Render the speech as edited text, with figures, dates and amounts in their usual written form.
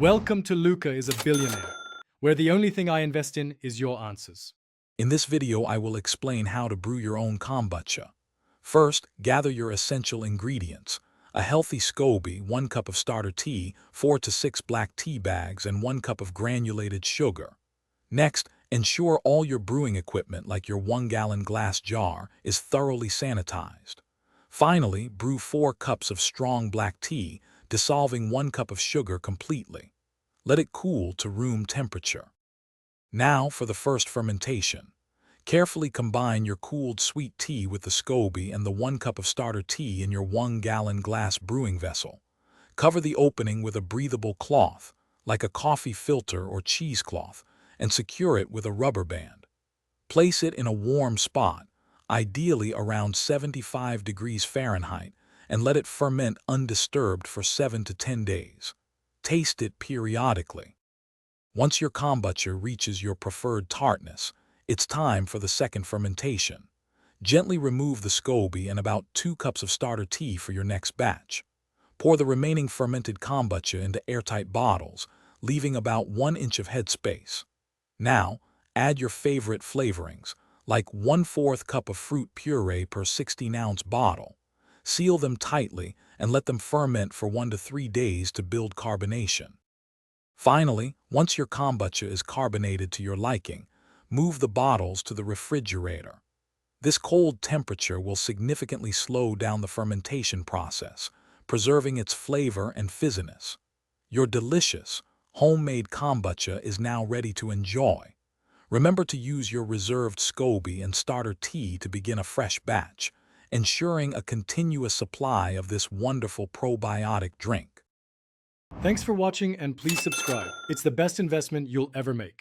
Welcome to Luca is a Billionaire, where the only thing I invest in is your answers. In this video, I will explain how to brew your own kombucha. First, gather your essential ingredients. A healthy SCOBY, 1 cup of starter tea, 4 to 6 black tea bags, and 1 cup of granulated sugar. Next, ensure all your brewing equipment, like your 1-gallon glass jar, is thoroughly sanitized. Finally, brew 4 cups of strong black tea, dissolving 1 cup of sugar completely. Let it cool to room temperature. Now for the first fermentation. Carefully combine your cooled sweet tea with the SCOBY and the 1 cup of starter tea in your 1-gallon glass brewing vessel. Cover the opening with a breathable cloth, like a coffee filter or cheesecloth, and secure it with a rubber band. Place it in a warm spot, ideally around 75 degrees Fahrenheit, and let it ferment undisturbed for 7 to 10 days. Taste it periodically. Once your kombucha reaches your preferred tartness, it's time for the second fermentation. Gently remove the SCOBY and about 2 cups of starter tea for your next batch. Pour the remaining fermented kombucha into airtight bottles, leaving about 1 inch of head space. Now, add your favorite flavorings, like 1/4 cup of fruit puree per 16-ounce bottle. Seal them tightly and let them ferment for 1 to 3 days to build carbonation. Finally, once your kombucha is carbonated to your liking, move the bottles to the refrigerator. This cold temperature will significantly slow down the fermentation process, preserving its flavor and fizziness. Your delicious, homemade kombucha is now ready to enjoy. Remember to use your reserved SCOBY and starter tea to begin a fresh batch, ensuring a continuous supply of this wonderful probiotic drink. Thanks for watching and please subscribe. It's the best investment you'll ever make.